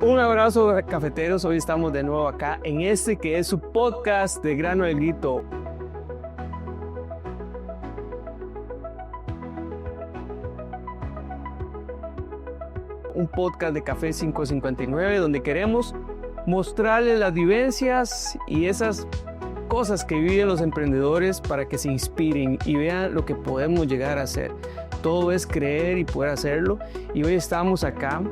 Un abrazo, cafeteros. Hoy estamos de nuevo acá en este que es su podcast de Grano del Grito. Un podcast de Café 559 donde queremos mostrarles las vivencias y esas cosas que viven los emprendedores para que se inspiren y vean lo que podemos llegar a hacer. Todo es creer y poder hacerlo. Y hoy estamos acá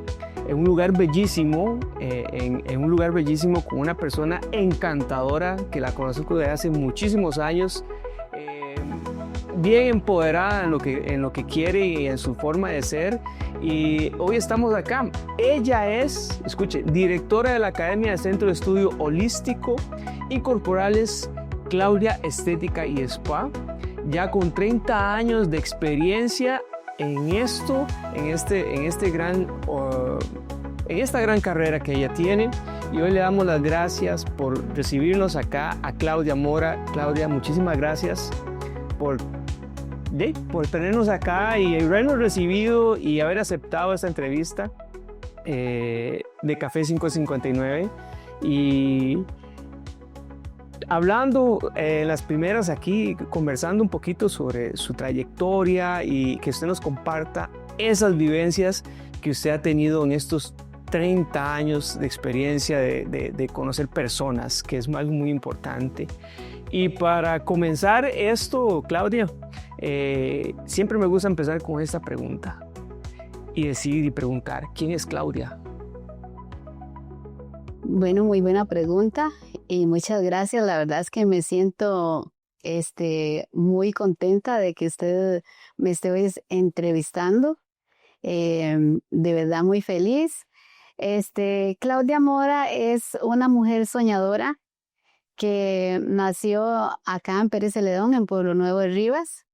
en un lugar bellísimo, en un lugar bellísimo con una persona encantadora que la conozco desde hace muchísimos años, bien empoderada en lo que quiere y en su forma de ser. Y hoy estamos acá. Ella es, escuche, directora de la Academia de Centro de Estudio Holístico y Corporales Claudia Estética y Spa, ya con 30 años de experiencia en esto, en esta gran carrera que ella tiene. Y hoy le damos las gracias por recibirnos acá a Claudia Mora. Claudia, muchísimas gracias por tenernos acá y habernos recibido y haber aceptado esta entrevista de Café 559. Y hablando en las primeras aquí, conversando un poquito sobre su trayectoria y que usted nos comparta esas vivencias que usted ha tenido en estos 30 años de experiencia de conocer personas, que es algo muy importante. Y para comenzar esto, Claudia, siempre me gusta empezar con esta pregunta y decir y preguntar, ¿quién es Claudia? Bueno, muy buena pregunta y muchas gracias. La verdad es que me siento muy contenta de que usted me esté hoy entrevistando. De verdad muy feliz. Claudia Mora es una mujer soñadora que nació acá en Pérez Celedón, en Pueblo Nuevo de Rivas,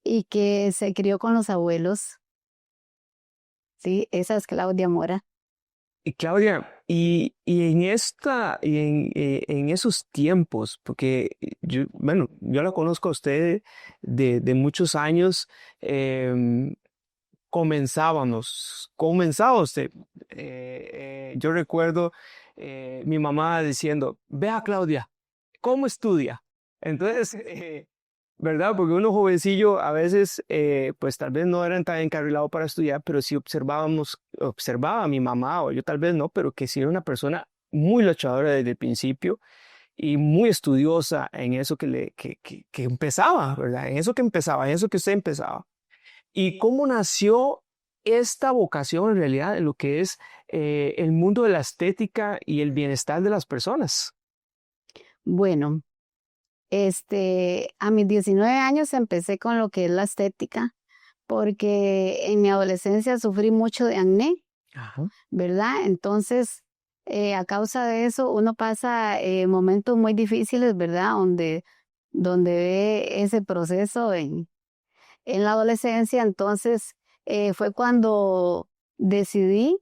y que se crió con los abuelos. Sí, esa es Claudia Mora. Y Claudia, en esos tiempos, porque yo la conozco a usted de muchos años, comenzaba usted. Yo recuerdo mi mamá diciendo, vea Claudia, ¿cómo estudia? Entonces, ¿verdad? Porque uno jovencillo a veces, pues tal vez no eran tan encarrilados para estudiar, pero sí observaba a mi mamá, o yo tal vez no, pero que sí era una persona muy luchadora desde el principio y muy estudiosa en eso que empezaba, ¿verdad? En eso que usted empezaba. ¿Y cómo nació esta vocación en realidad en lo que es el mundo de la estética y el bienestar de las personas? Bueno, a mis 19 años empecé con lo que es la estética, porque en mi adolescencia sufrí mucho de acné, Ajá. ¿verdad? Entonces, a causa de eso, uno pasa momentos muy difíciles, ¿verdad? Donde ve ese proceso en la adolescencia. Entonces, fue cuando decidí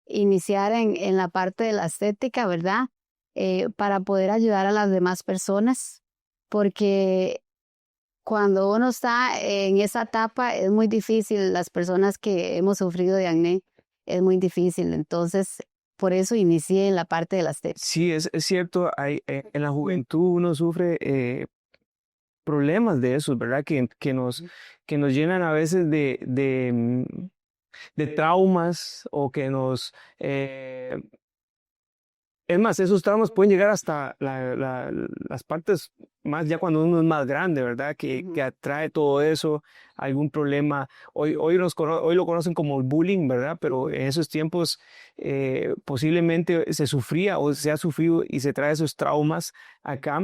iniciar en la parte de la estética, ¿verdad? Para poder ayudar a las demás personas, porque cuando uno está en esa etapa es muy difícil, las personas que hemos sufrido de acné, es muy difícil. Entonces, por eso inicié en la parte de la estética. Sí, es cierto, en la juventud uno sufre problemas de esos, ¿verdad? Que nos llenan a veces de traumas o que es más, esos traumas pueden llegar hasta las partes más ya cuando uno es más grande, ¿verdad? Que atrae todo eso, algún problema. Hoy lo conocen como el bullying, ¿verdad? Pero en esos tiempos posiblemente se sufría o se ha sufrido y se trae esos traumas acá.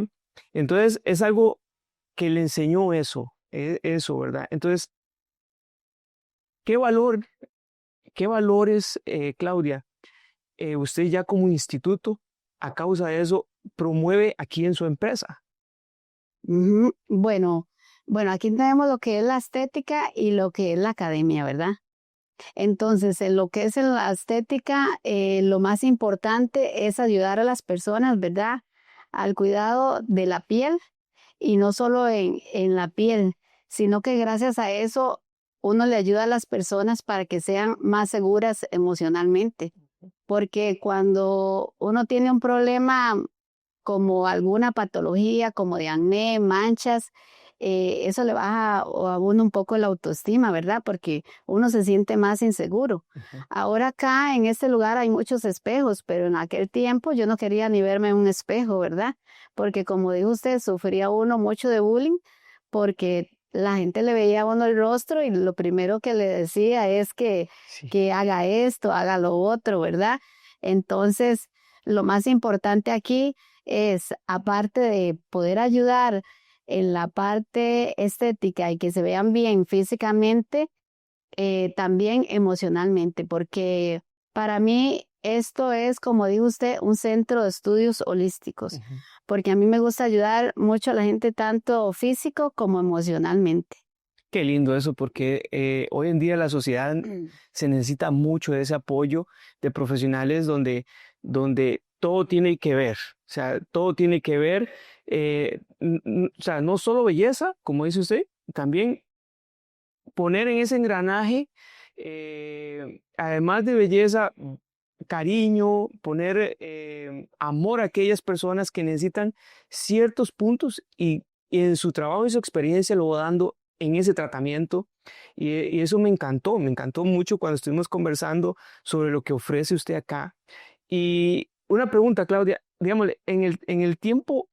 Entonces es algo que le enseñó eso, ¿verdad? Entonces, ¿qué valores, Claudia? Usted ya como instituto, a causa de eso, promueve aquí en su empresa? Ujú. Bueno, aquí tenemos lo que es la estética y lo que es la academia, ¿verdad? Entonces, en lo que es en la estética, lo más importante es ayudar a las personas, ¿verdad? Al cuidado de la piel, y no solo en la piel, sino que gracias a eso uno le ayuda a las personas para que sean más seguras emocionalmente. porque cuando uno tiene un problema como alguna patología, como de acné, manchas, eso le baja a uno un poco la autoestima, ¿verdad? Porque uno se siente más inseguro. Ujú. Ahora acá en este lugar hay muchos espejos, pero en aquel tiempo yo no quería ni verme en un espejo, ¿verdad? Porque como dijo usted, sufría uno mucho de bullying porque la gente le veía a uno el rostro y lo primero que le decía es Sí. que haga esto, haga lo otro, ¿verdad? Entonces, lo más importante aquí es, aparte de poder ayudar en la parte estética y que se vean bien físicamente, también emocionalmente, porque para mí esto es, como dijo usted, un centro de estudios holísticos, Ujú. porque a mí me gusta ayudar mucho a la gente tanto físico como emocionalmente. Qué lindo eso, porque hoy en día la sociedad se necesita mucho de ese apoyo de profesionales donde todo tiene que ver, o sea, todo tiene que ver, o sea, no solo belleza, como dice usted, también poner en ese engranaje, además de belleza, cariño, poner amor a aquellas personas que necesitan ciertos puntos y en su trabajo y su experiencia lo va dando en ese tratamiento. Y eso me encantó mucho cuando estuvimos conversando sobre lo que ofrece usted acá. Y una pregunta, Claudia, digámosle, en el tiempo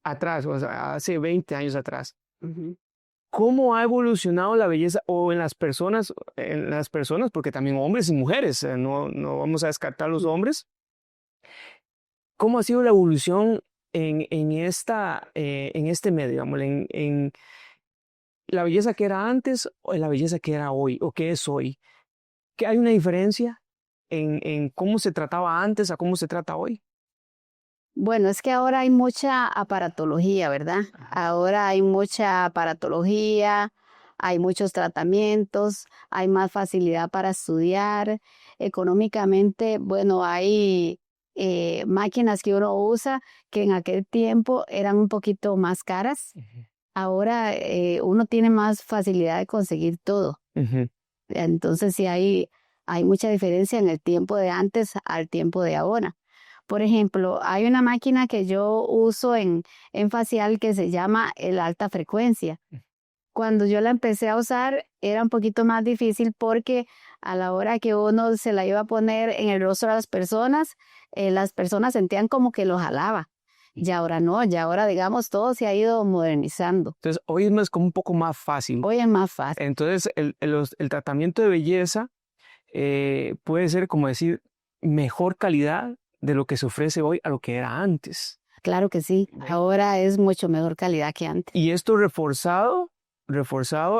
atrás, o sea, hace 20 años atrás, Ujú. ¿cómo ha evolucionado la belleza o en las personas, porque también hombres y mujeres, no vamos a descartar los hombres? ¿Cómo ha sido la evolución en este medio, digamos, en la belleza que era antes o en la belleza que era hoy o que es hoy? ¿Que hay una diferencia en cómo se trataba antes a cómo se trata hoy? Bueno, es que ahora hay mucha aparatología, ¿verdad? Ajá. Ahora hay mucha aparatología, hay muchos tratamientos, hay más facilidad para estudiar. Económicamente, bueno, hay máquinas que uno usa que en aquel tiempo eran un poquito más caras. Ujú. Ahora uno tiene más facilidad de conseguir todo. Ujú. Entonces sí hay mucha diferencia en el tiempo de antes al tiempo de ahora. Por ejemplo, hay una máquina que yo uso en facial que se llama el alta frecuencia. Cuando yo la empecé a usar era un poquito más difícil porque a la hora que uno se la iba a poner en el rostro de las personas sentían como que lo jalaba. Y ahora no, ya ahora digamos todo se ha ido modernizando. Entonces, hoy es más como un poco más fácil. Hoy es más fácil. Entonces, el tratamiento de belleza puede ser, como decir, mejor calidad de lo que se ofrece hoy a lo que era antes. Claro que sí, ¿Ve? ahora es mucho mejor calidad que antes. Y esto reforzado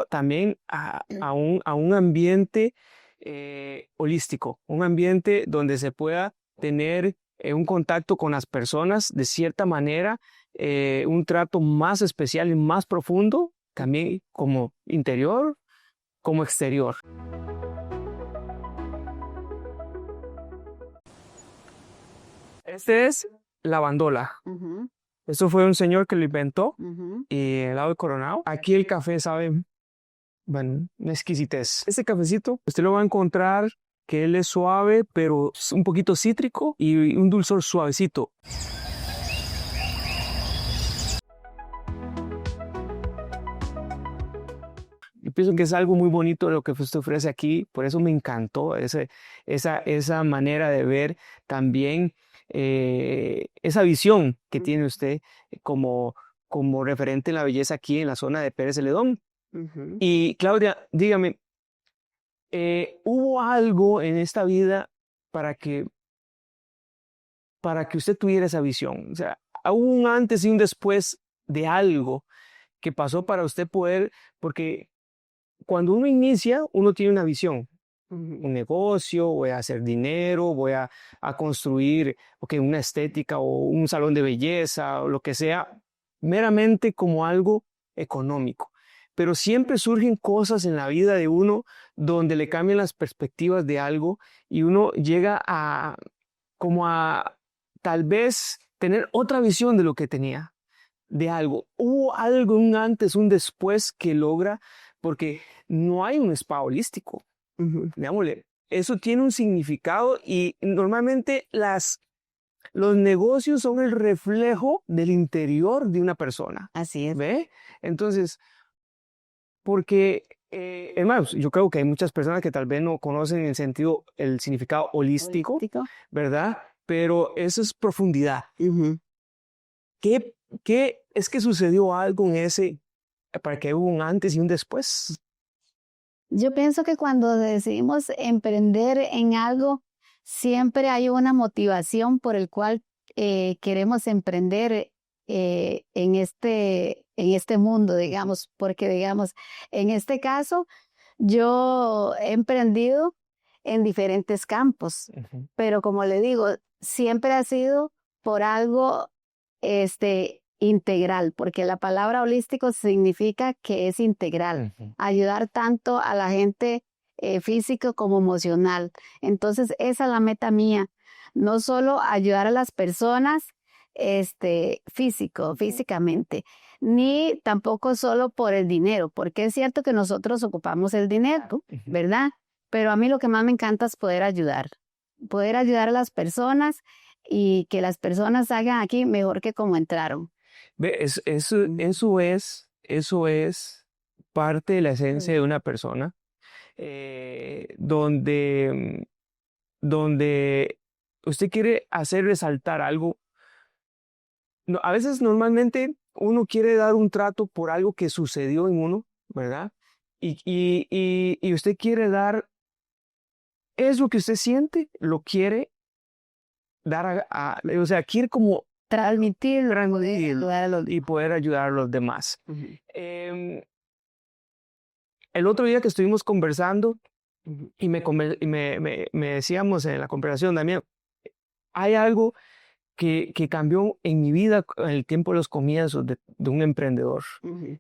también a un ambiente holístico, un ambiente donde se pueda tener un contacto con las personas de cierta manera, un trato más especial y más profundo, también como interior, como exterior. Este es la bandola. Ujú, Eso fue un señor que lo inventó ujú. y el lado de Coronado. Aquí el café sabe, bueno, una exquisitez. Este cafecito, usted lo va a encontrar que él es suave, pero es un poquito cítrico y un dulzor suavecito. Yo pienso que es algo muy bonito lo que usted ofrece aquí, por eso me encantó esa manera de ver también esa visión que tiene usted como, como referente en la belleza aquí en la zona de Pérez Celedón. Ujú. Y Claudia, dígame, ¿hubo algo en esta vida para para que usted tuviera esa visión? O sea, ¿hubo un antes y un después de algo que pasó para usted poder, porque cuando uno inicia, uno tiene una visión, Ujú. un negocio, voy a hacer dinero, a construir okay, una estética o un salón de belleza o lo que sea, meramente como algo económico. Pero siempre surgen cosas en la vida de uno donde le cambian las perspectivas de algo y uno llega a como a tal vez tener otra visión de lo que tenía de algo. Hubo algo, un antes, un después que logra, porque no hay un spa holístico. Ujú. Digámosle, eso tiene un significado y normalmente los negocios son el reflejo del interior de una persona. Así es. ¿Ve? Entonces, porque, hermanos, yo creo que hay muchas personas que tal vez no conocen el significado holístico, Holístico. ¿verdad? Pero eso es profundidad. Ujú. ¿Qué es que sucedió algo en ese, para que hubo un antes y un después? Yo pienso que cuando decidimos emprender en algo, siempre hay una motivación por el cual queremos emprender en este mundo, digamos, porque digamos, en este caso, yo he emprendido en diferentes campos, Ujú, pero como le digo, siempre ha sido por algo integral, porque la palabra holístico significa que es integral, ujú. ayudar tanto a la gente físico como emocional. Entonces, esa es la meta mía, no solo ayudar a las personas físicamente, ni tampoco solo por el dinero, porque es cierto que nosotros ocupamos el dinero, Ujú. ¿verdad? Pero a mí lo que más me encanta es poder ayudar a las personas y que las personas salgan aquí mejor que como entraron. Ve, eso es parte de la esencia de una persona, donde usted quiere hacer resaltar algo. No, a veces normalmente uno quiere dar un trato por algo que sucedió en uno, ¿verdad? Y usted quiere dar, es lo que usted siente, lo quiere dar o sea, quiere como Transmitirlo, poder transmitir ayudar a los y demás. poder ayudar a los demás. Ujú, Em, el otro día que estuvimos conversando ujú, y me decíamos en la conversación, Damián, hay algo que cambió en mi vida en el tiempo de los comienzos de un emprendedor. ujú,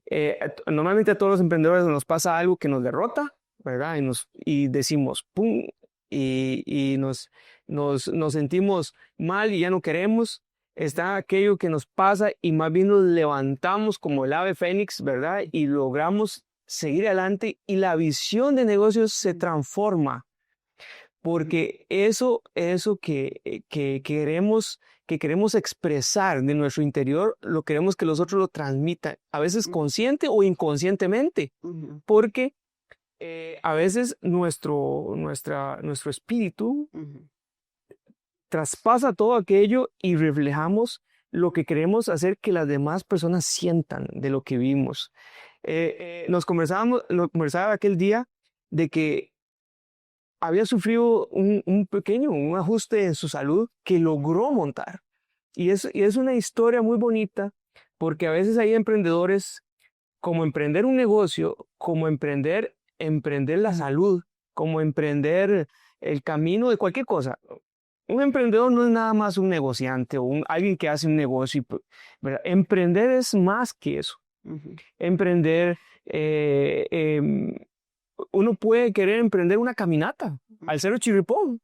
Normalmente a todos los emprendedores nos pasa algo que nos derrota, ¿verdad? Y decimos, ¡pum! Y nos sentimos mal y ya no queremos. Está aquello que nos pasa y más bien nos levantamos como el ave fénix, ¿verdad? Y logramos seguir adelante y la visión de negocios se transforma porque eso que queremos expresar de nuestro interior, lo queremos que los otros lo transmitan, a veces consciente o inconscientemente, ujú, porque a veces nuestro espíritu ujú, traspasa todo aquello y reflejamos lo que queremos hacer que las demás personas sientan de lo que vimos. Nos conversaba aquel día de que había sufrido un ajuste en su salud que logró montar. Y es una historia muy bonita porque a veces hay emprendedores como emprender un negocio, como emprender la salud, como emprender el camino de cualquier cosa. Un emprendedor no es nada más un negociante o alguien que hace un negocio. ¿Verdad? Emprender es más que eso. ujú, Emprender, uno puede querer emprender una caminata al Cerro Chirripón.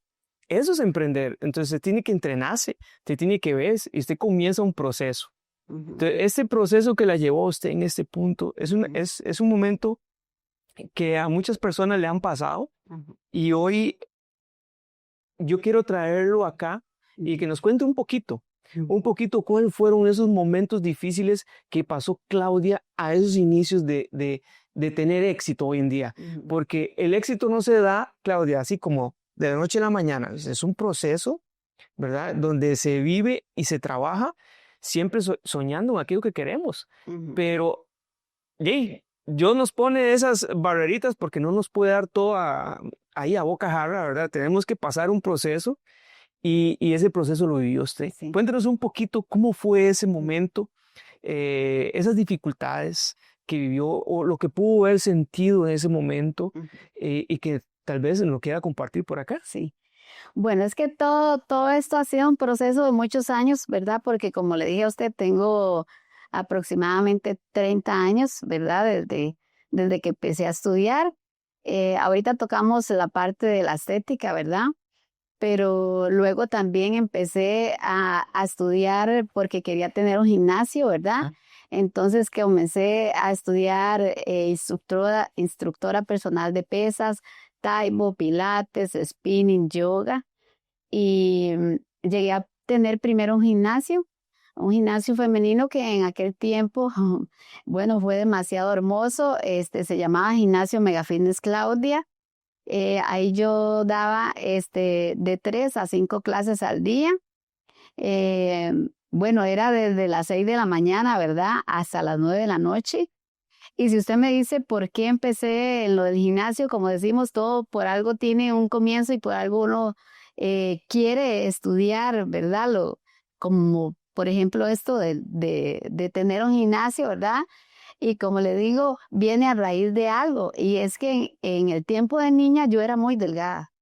Eso es emprender. Entonces, se tiene que entrenarse, se tiene que ver y usted comienza un proceso. ujú, Entonces, este proceso que la llevó a usted en este punto ujú, es un momento que a muchas personas le han pasado ujú, y hoy yo quiero traerlo acá y que nos cuente ujú, un poquito cuáles fueron esos momentos difíciles que pasó Claudia a esos inicios de tener éxito hoy en día. ujú, Porque el éxito no se da, Claudia, así como de la noche a la mañana. Es un proceso, ¿verdad? Donde se vive y se trabaja siempre soñando en aquello que queremos. ujú, Pero, yey, Dios nos pone esas barreritas porque no nos puede dar todo ahí a boca jarra, ¿verdad? Tenemos que pasar un proceso y ese proceso lo vivió usted. sí. Cuéntenos un poquito cómo fue ese momento, esas dificultades que vivió o lo que pudo haber sentido en ese momento Ujú, y que tal vez nos lo quiera compartir por acá. sí. Bueno, es que todo esto ha sido un proceso de muchos años, ¿verdad? Porque como le dije a usted, tengo aproximadamente 30 años, ¿verdad? Desde que empecé a estudiar. Ahorita tocamos la parte de la estética, ¿verdad? Pero luego también empecé a estudiar porque quería tener un gimnasio, ¿verdad? Ah, Entonces comencé a estudiar instructora personal de pesas, Taibo, pilates, spinning, yoga. Y llegué a tener primero un gimnasio femenino que en aquel tiempo, bueno, fue demasiado hermoso. Se llamaba Gimnasio Mega Fitness Claudia. Ahí yo daba de 3 a 5 clases al día. Eh, bueno, era desde las 6 de la mañana, ¿verdad? Hasta las 9 de la noche. Y si usted me dice por qué empecé en lo del gimnasio, como decimos, todo por algo tiene un comienzo y por algo uno quiere estudiar, ¿verdad? Como por ejemplo esto de tener un gimnasio, ¿verdad? Y como le digo, viene a raíz de algo. Y es que en el tiempo de niña yo era muy delgada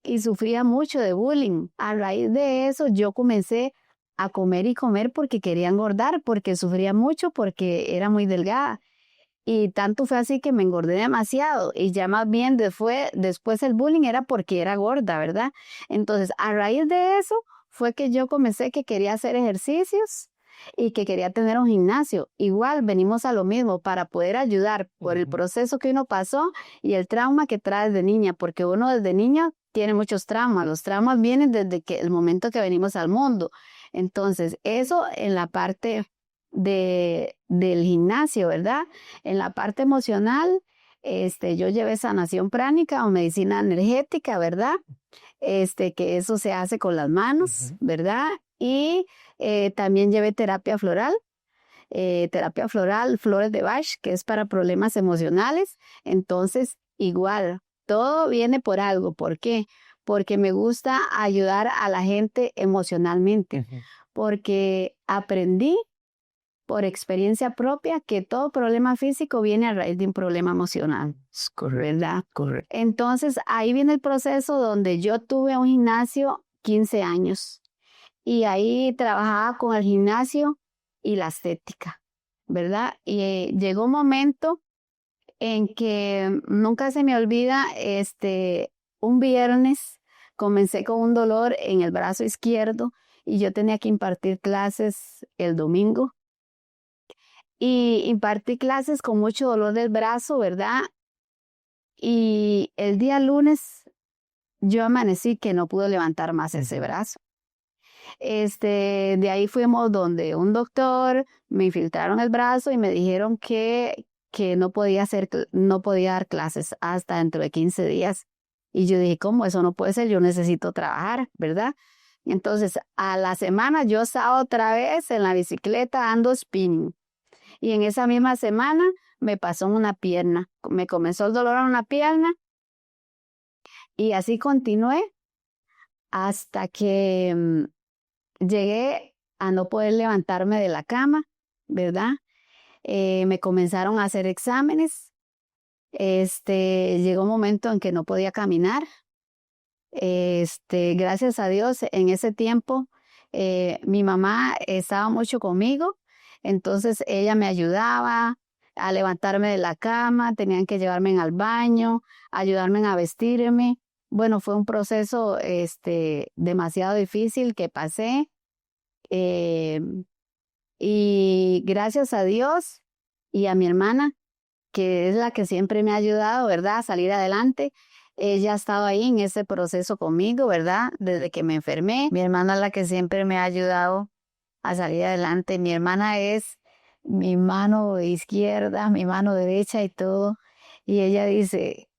y sufría mucho de bullying. A raíz de eso yo comencé a comer y comer porque quería engordar, porque sufría mucho, porque era muy delgada. Y tanto fue así que me engordé demasiado. Y ya más bien después el bullying era porque era gorda, ¿verdad? Entonces, a raíz de eso fue que yo comencé que quería hacer ejercicios y que quería tener un gimnasio. Igual venimos a lo mismo para poder ayudar por el proceso que uno pasó y el trauma que trae desde niña, porque uno desde niña tiene muchos traumas. Los traumas vienen desde el momento que venimos al mundo. Entonces, eso en la parte del gimnasio, ¿verdad? En la parte emocional, yo llevé sanación pránica o medicina energética, ¿verdad? Que eso se hace con las manos, ¿verdad? Y también llevé terapia floral, flores de Bach, que es para problemas emocionales. Entonces, igual, todo viene por algo. ¿Por qué? Porque me gusta ayudar a la gente emocionalmente, porque aprendí por experiencia propia que todo problema físico viene a raíz de un problema emocional, Es correcto, ¿verdad? correcto. Entonces ahí viene el proceso donde yo tuve un gimnasio 15 años y ahí trabajaba con el gimnasio y la estética, ¿verdad? Y llegó un momento en que nunca se me olvida, un viernes comencé con un dolor en el brazo izquierdo y yo tenía que impartir clases el domingo. Y impartí clases con mucho dolor del brazo, ¿verdad? Y el día lunes yo amanecí que no pude levantar más ese brazo. De ahí fuimos donde un doctor, me infiltraron el brazo y me dijeron que no podía dar clases hasta dentro de 15 días. Y yo dije, ¿cómo? Eso no puede ser, yo necesito trabajar, ¿verdad? Entonces, a la semana yo estaba otra vez en la bicicleta dando spinning. Y en esa misma semana me pasó en una pierna. Me comenzó el dolor en una pierna y así continué hasta que llegué a no poder levantarme de la cama, ¿verdad? Me comenzaron a hacer exámenes. Llegó un momento en que no podía caminar. Gracias a Dios, en ese tiempo mi mamá estaba mucho conmigo, entonces ella me ayudaba a levantarme de la cama, tenían que llevarme al baño, ayudarme a vestirme. Bueno, fue un proceso demasiado difícil que pasé, eh, y gracias a Dios y a mi hermana, que es la que siempre me ha ayudado, ¿verdad?, a salir adelante. Ella ha estado ahí en ese proceso conmigo, ¿verdad? Desde que me enfermé. Mi hermana es la que siempre me ha ayudado a salir adelante. Mi hermana es mi mano izquierda, mi mano derecha y todo. Y ella dice,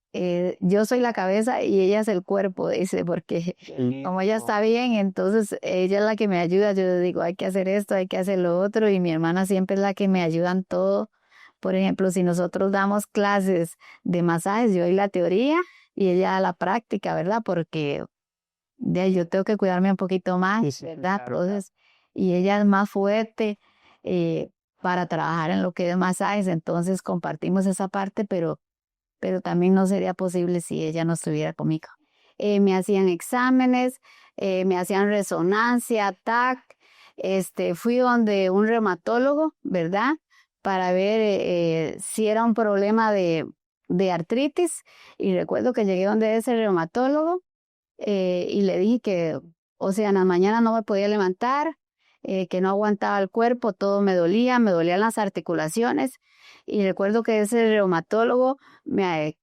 yo soy la cabeza y ella es el cuerpo, dice, porque como ella está bien, entonces ella es la que me ayuda. Yo le digo, hay que hacer esto, hay que hacer lo otro. Y mi hermana siempre es la que me ayuda en todo. Por ejemplo, si nosotros damos clases de masajes, yo doy la teoría y ella la práctica, ¿verdad? Porque yo tengo que cuidarme un poquito más, Sí, ¿verdad? claro. Entonces, y ella es más fuerte para trabajar en lo que es masajes, entonces compartimos esa parte, pero también no sería posible si ella no estuviera conmigo. Me hacían exámenes, me hacían resonancia, TAC, fui donde un reumatólogo, ¿verdad? Para ver si era un problema de artritis, y recuerdo que llegué donde ese reumatólogo y le dije que, o sea, en la mañana no me podía levantar, que no aguantaba el cuerpo, todo me dolían las articulaciones. Y recuerdo que ese reumatólogo me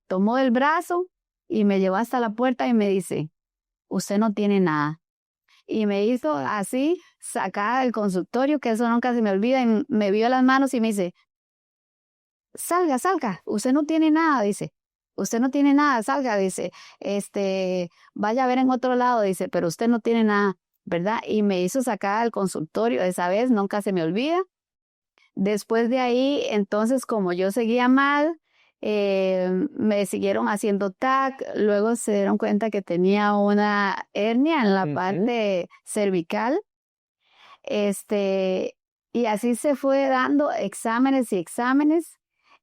tomó el brazo y me llevó hasta la puerta y me dice, usted no tiene nada. Y me hizo así, sacada del consultorio, que eso nunca se me olvida, y me vio las manos y me dice, salga, salga, usted no tiene nada, dice, usted no tiene nada, salga, dice, vaya a ver en otro lado, dice, pero usted no tiene nada, ¿verdad? Y me hizo sacar del consultorio, esa vez nunca se me olvida. Después de ahí, entonces, como yo seguía mal, me siguieron haciendo TAC, luego se dieron cuenta que tenía una hernia en la parte cervical, y así se fue dando exámenes y exámenes,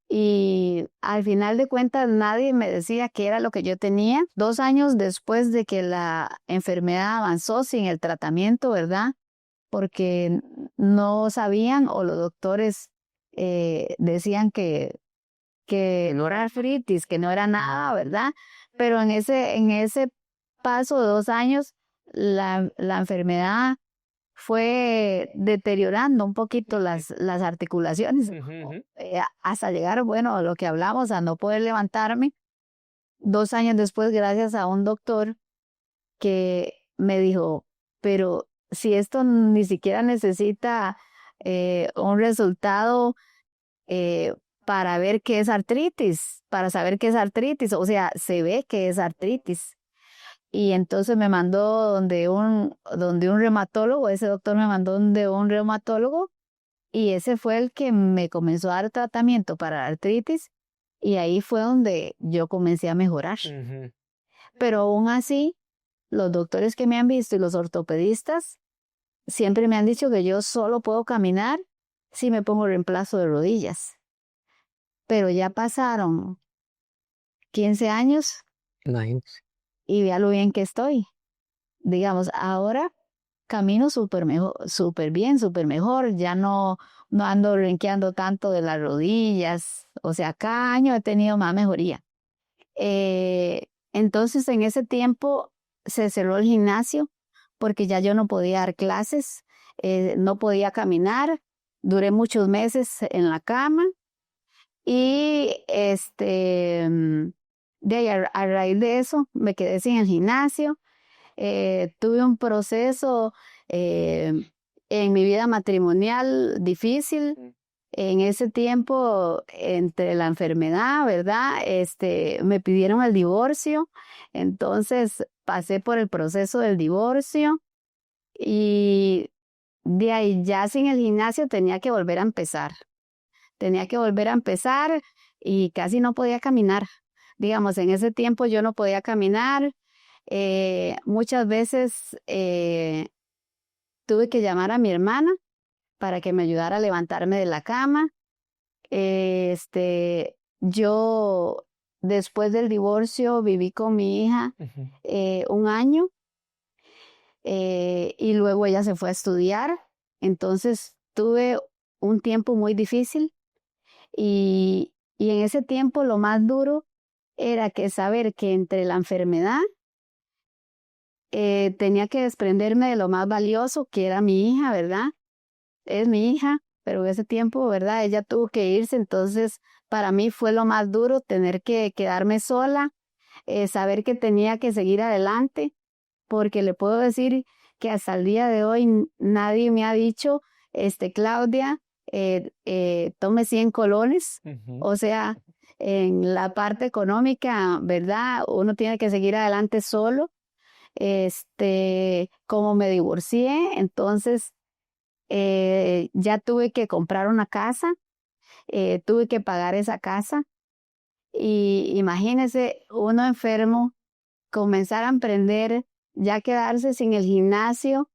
y al final de cuentas nadie me decía qué era lo que yo tenía. 2 años después de que la enfermedad avanzó sin el tratamiento, ¿verdad? Porque no sabían o los doctores decían que no era artritis, que no era nada, ¿verdad? Pero en ese paso de 2 años, la enfermedad fue deteriorando un poquito las articulaciones, hasta llegar, bueno, a lo que hablamos, a no poder levantarme. 2 años después, gracias a un doctor que me dijo, pero si esto ni siquiera necesita un resultado eh, para ver qué es artritis, para saber qué es artritis, o sea, se ve que es artritis. Y entonces me mandó donde un reumatólogo, ese doctor me mandó donde un reumatólogo, y ese fue el que me comenzó a dar tratamiento para la artritis, y ahí fue donde yo comencé a mejorar. Pero aún así, los doctores que me han visto y los ortopedistas siempre me han dicho que yo solo puedo caminar si me pongo reemplazo de rodillas. Pero ya pasaron 15 años Imagínese. y vea lo bien que estoy. Digamos, ahora camino súper bien, súper mejor. Ya no ando renqueando tanto de las rodillas. O sea, cada año he tenido más mejoría. Entonces, en ese tiempo se cerró el gimnasio porque ya yo no podía dar clases, no podía caminar. Duré muchos meses en la cama. Y de ahí, a raíz de eso me quedé sin el gimnasio. Tuve un proceso eh, en mi vida matrimonial difícil. En ese tiempo, entre la enfermedad, ¿verdad? Me pidieron el divorcio. Entonces pasé por el proceso del divorcio y de ahí ya sin el gimnasio tenía que volver a empezar. Tenía que volver a empezar y casi no podía caminar. Digamos, en ese tiempo yo no podía caminar. Muchas veces tuve que llamar a mi hermana para que me ayudara a levantarme de la cama. Yo después del divorcio viví con mi hija 1 año, y luego ella se fue a estudiar. Entonces tuve un tiempo muy difícil. Y en ese tiempo lo más duro era que saber que entre la enfermedad tenía que desprenderme de lo más valioso, que era mi hija, ¿verdad? Es mi hija, pero en ese tiempo, ¿verdad? Ella tuvo que irse, entonces para mí fue lo más duro tener que quedarme sola, saber que tenía que seguir adelante, porque le puedo decir que hasta el día de hoy nadie me ha dicho, Claudia, tome 100 colones. O sea, en la parte económica, ¿verdad? Uno tiene que seguir adelante solo. Como me divorcié, entonces ya tuve que comprar una casa, tuve que pagar esa casa. Y imagínese uno enfermo, comenzar a emprender, ya quedarse sin el gimnasio.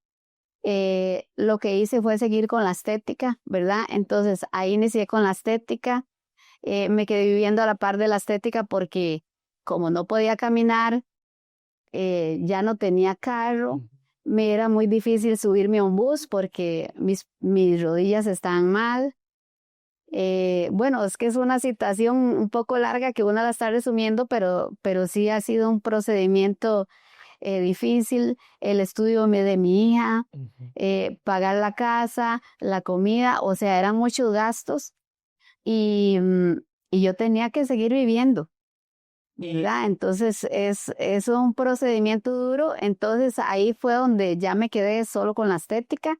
Lo que hice fue seguir con la estética, ¿verdad? Entonces ahí inicié con la estética, me quedé viviendo a la par de la estética porque como no podía caminar, ya no tenía carro, me era muy difícil subirme a un bus porque mis rodillas estaban mal. Bueno, es que es una situación un poco larga que uno la está resumiendo, pero sí ha sido un procedimiento difícil, el estudio de mi hija, pagar la casa, la comida, o sea, eran muchos gastos y, y yo tenía que seguir viviendo. ¿verdad? Entonces es un procedimiento duro. Entonces ahí fue donde ya me quedé solo con la estética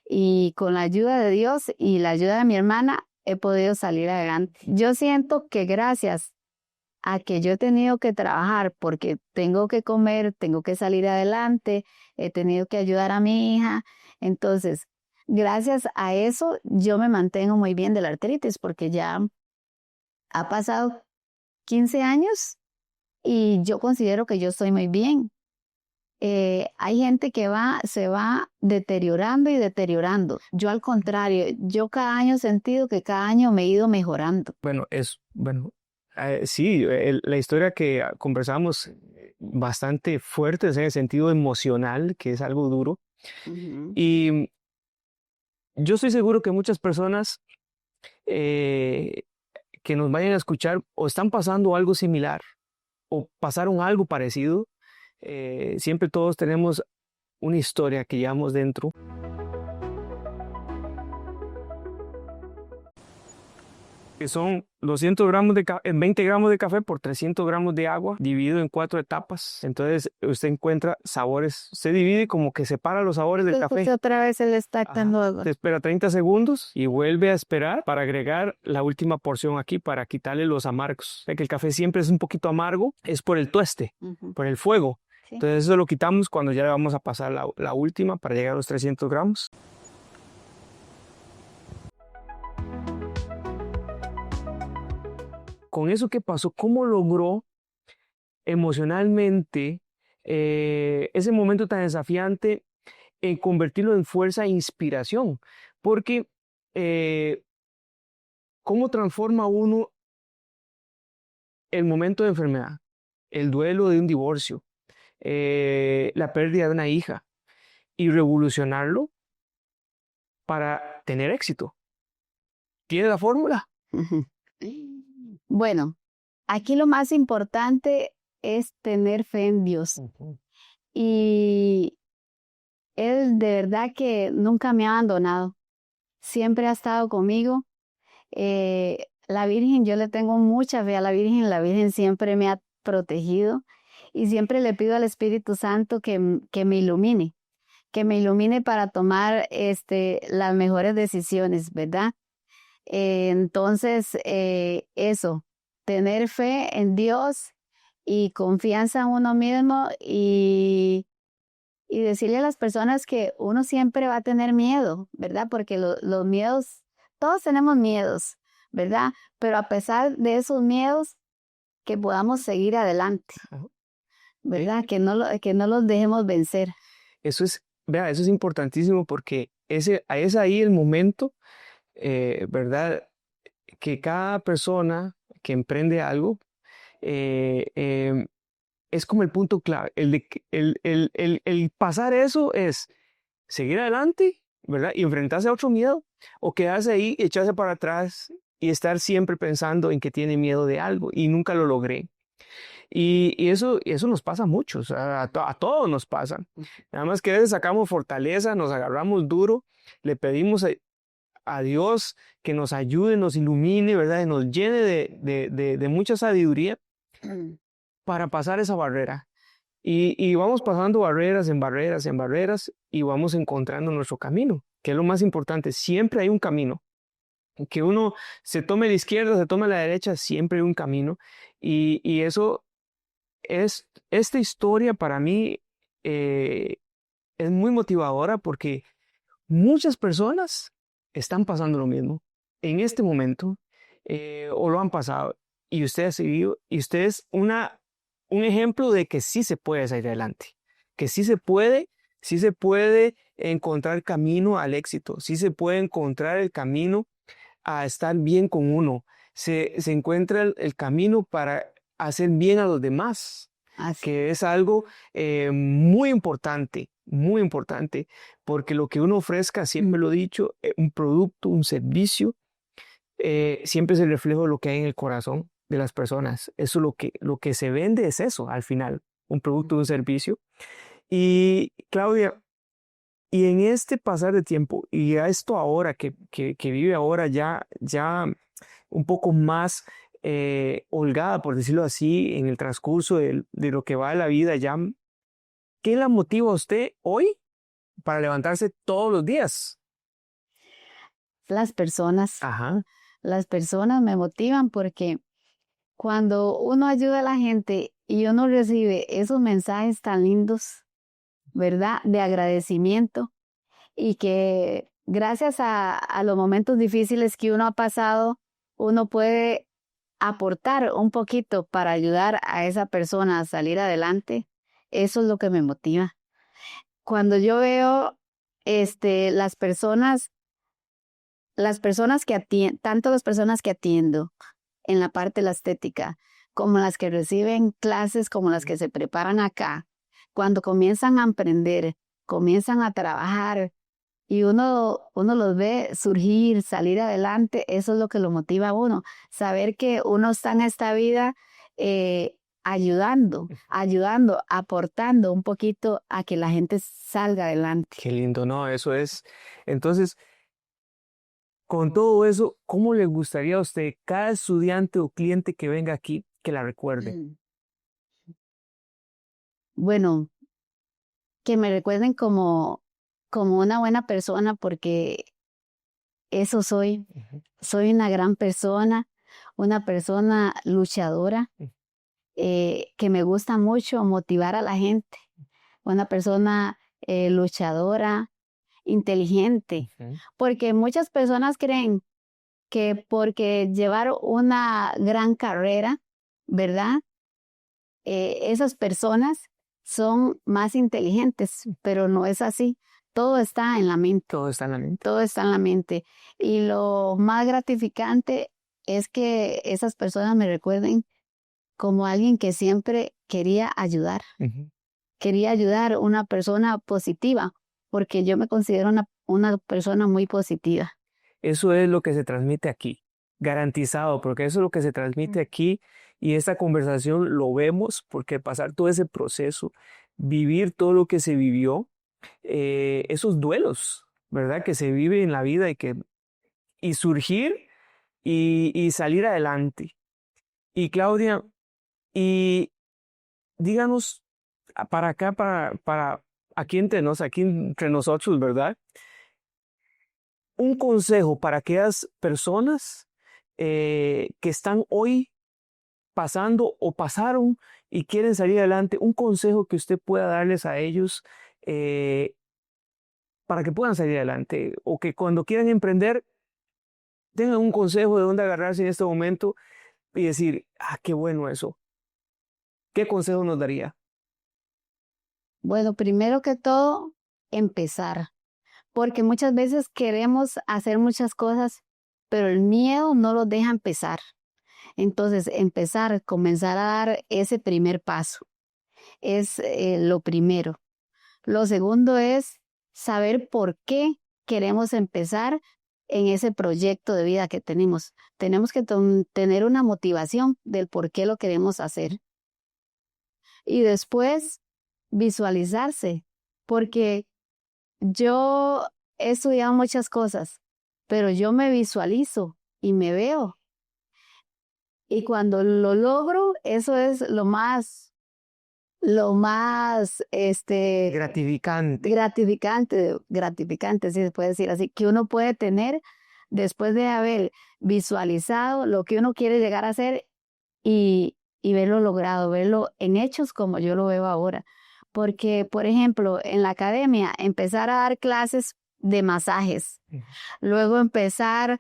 y con la ayuda de Dios y la ayuda de mi hermana he podido salir adelante. Yo siento que gracias a que yo he tenido que trabajar porque tengo que comer, tengo que salir adelante, he tenido que ayudar a mi hija. Entonces, gracias a eso yo me mantengo muy bien de la artritis porque ya ha pasado 15 años y yo considero que yo estoy muy bien. Hay gente que se va deteriorando y deteriorando. Yo al contrario, yo cada año he sentido que cada año me he ido mejorando. Bueno, sí, la historia que conversamos bastante fuerte en el sentido emocional, que es algo duro. Ujú. Y yo estoy seguro que muchas personas eh, que nos vayan a escuchar o están pasando algo similar o pasaron algo parecido. Siempre todos tenemos una historia que llevamos dentro. Que son 200 gramos 20 gramos de café por 300 gramos de agua, dividido en 4 etapas. Entonces usted encuentra sabores, se divide como que separa los sabores del Entonces café. otra vez él está Ajá. dando agua. Se espera 30 segundos y vuelve a esperar para agregar la última porción aquí para quitarle los amargos. Ya que el café siempre es un poquito amargo, es por el tueste, Ujú. por el fuego. Sí. Entonces eso lo quitamos cuando ya le vamos a pasar la última para llegar a los 300 gramos. Con eso que pasó, ¿cómo logró emocionalmente ese momento tan desafiante en convertirlo en fuerza e inspiración? Porque eh, ¿cómo transforma uno el momento de enfermedad, el duelo de un divorcio, la pérdida de una hija y revolucionarlo para tener éxito? ¿Tiene la fórmula? Ujú. Bueno, aquí lo más importante es tener fe en Dios. Ujú. Y Él de verdad que nunca me ha abandonado. Siempre ha estado conmigo. La Virgen, yo le tengo mucha fe a la Virgen siempre me ha protegido y siempre le pido al Espíritu Santo que que me ilumine para tomar las mejores decisiones, ¿verdad? Entonces, eso, tener fe en Dios y confianza en uno mismo y decirle a las personas que uno siempre va a tener miedo, ¿verdad? Porque los miedos, todos tenemos miedos, ¿verdad? Pero a pesar de esos miedos, que podamos seguir adelante, Ajá. ¿verdad? Que no los dejemos vencer. Vea, eso es importantísimo porque es ahí el momento, ¿verdad? Que cada persona que emprende algo eh, em, es como el punto clave. El pasar eso es seguir adelante, ¿verdad? Y enfrentarse a otro miedo o quedarse ahí, echarse para atrás y estar siempre pensando en que tiene miedo de algo y nunca lo logré. Y eso nos pasa mucho, o sea, a todos nos pasa. Nada más que a veces sacamos fortaleza, nos agarramos duro, le pedimos a Dios que nos ayude, nos ilumine, ¿verdad? Y nos llene de mucha sabiduría para pasar esa barrera. Y vamos pasando barreras en barreras en barreras y vamos encontrando nuestro camino, que es lo más importante. Siempre hay un camino. Que uno se tome la izquierda, se tome la derecha, siempre hay un camino. Y eso esta historia para mí eh, es muy motivadora porque muchas personas están pasando lo mismo en este momento o lo han pasado y usted ha seguido y usted es un ejemplo de que sí se puede salir adelante, que sí se puede encontrar camino al éxito, sí se puede encontrar el camino a estar bien con uno, se encuentra el camino para hacer bien a los demás, Así. que es algo muy importante, porque lo que uno ofrezca, siempre lo he dicho, un producto, un servicio, siempre es el reflejo de lo que hay en el corazón de las personas. Eso lo que se vende es eso, al final, un producto, un servicio. Y Claudia, y en este pasar de tiempo, y a esto ahora que vive ahora ya un poco más holgada, por decirlo así, en el transcurso de lo que va de la vida ya. ¿Qué la motiva a usted hoy para levantarse todos los días? Las personas. Ajá. Las personas me motivan porque cuando uno ayuda a la gente y uno recibe esos mensajes tan lindos, ¿verdad? De agradecimiento y que gracias a los momentos difíciles que uno ha pasado, uno puede aportar un poquito para ayudar a esa persona a salir adelante. Eso es lo que me motiva. Cuando yo veo las personas que atiendo, tanto las personas que atiendo en la parte de la estética, como las que reciben clases, como las que se preparan acá, cuando comienzan a emprender, comienzan a trabajar y uno los ve surgir, salir adelante, eso es lo que lo motiva a uno, saber que uno está en esta vida ayudando, aportando un poquito a que la gente salga adelante. Qué lindo, ¿no? Eso es. Entonces, con todo eso, ¿cómo le gustaría a usted, cada estudiante o cliente que venga aquí, que la recuerde? Bueno, que me recuerden como una buena persona porque eso soy. Ujú. Soy una gran persona, una persona luchadora, que me gusta mucho motivar a la gente, una persona luchadora, inteligente, Ujú. porque muchas personas creen que porque llevar una gran carrera, ¿verdad? Esas personas son más inteligentes, pero no es así. Todo está en la mente. Todo está en la mente. Todo está en la mente. Y lo más gratificante es que esas personas me recuerden como alguien que siempre Ujú. quería ayudar, una persona positiva, porque yo me considero una persona muy positiva. Eso es lo que se transmite aquí, garantizado, porque eso es lo que se transmite aquí y esta conversación lo vemos porque pasar todo ese proceso, vivir todo lo que se vivió, esos duelos, ¿verdad? Que se vive en la vida y surgir y salir adelante. Y Claudia, y díganos para acá, para aquí entre nosotros, ¿verdad? Un consejo para aquellas personas que están hoy pasando o pasaron y quieren salir adelante, un consejo que usted pueda darles a ellos eh, para que puedan salir adelante o que cuando quieran emprender tengan un consejo de dónde agarrarse en este momento y decir, qué bueno eso. ¿Qué consejo nos daría? Bueno, primero que todo, empezar, porque muchas veces queremos hacer muchas cosas, pero el miedo no los deja empezar. Entonces, empezar, comenzar a dar ese primer paso es lo primero. Lo segundo es saber por qué queremos empezar en ese proyecto de vida que tenemos. Tenemos que tener una motivación del por qué lo queremos hacer. Y después visualizarse, porque yo he estudiado muchas cosas, pero yo me visualizo y me veo. Y cuando lo logro, eso es lo más, Gratificante. gratificante, si se puede decir así, que uno puede tener después de haber visualizado lo que uno quiere llegar a hacer y verlo logrado, verlo en hechos como yo lo veo ahora. Porque, por ejemplo, en la academia, empezar a dar clases de masajes, Ujú. luego empezar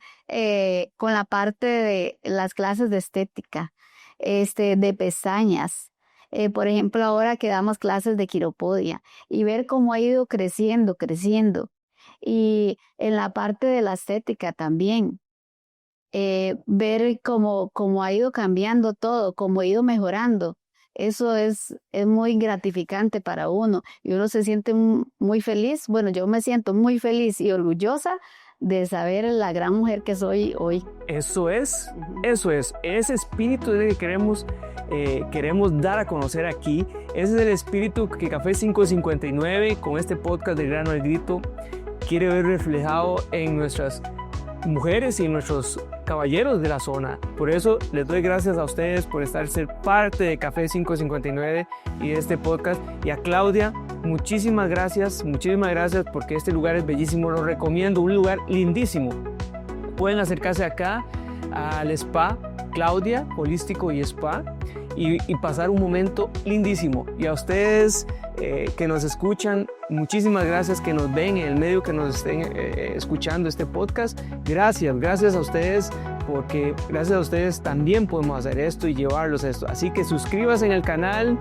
con la parte de las clases de estética, de pestañas. Por ejemplo, ahora que damos clases de quiropodia y ver cómo ha ido creciendo, creciendo. Y en la parte de la estética también, ver cómo ha ido cambiando todo, cómo ha ido mejorando. Eso es muy gratificante para uno y uno se siente muy feliz. Bueno, yo me siento muy feliz y orgullosa de saber la gran mujer que soy hoy. Eso es, Ujú. eso es. Ese espíritu es el que queremos dar a conocer aquí. Ese es el espíritu que Café 559, con este podcast de Grano al Grito, quiere ver reflejado en nuestras mujeres y nuestros caballeros de la zona. Por eso les doy gracias a ustedes por ser parte de Café 559 y de este podcast. Y a Claudia, muchísimas gracias porque este lugar es bellísimo, lo recomiendo, un lugar lindísimo. Pueden acercarse acá al spa Claudia, Holístico y Spa, y pasar un momento lindísimo. Y a ustedes que nos escuchan, muchísimas gracias, que nos ven en el medio, que nos estén escuchando este podcast. Gracias a ustedes, porque gracias a ustedes también podemos hacer esto y llevarlos a esto. Así que suscríbanse en el canal,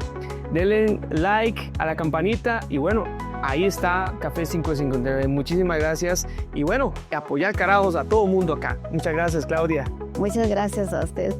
denle like a la campanita y bueno, ahí está Café 559. Muchísimas gracias y bueno, apoyar carajos a todo mundo acá. Muchas gracias, Claudia. Muchas gracias a usted.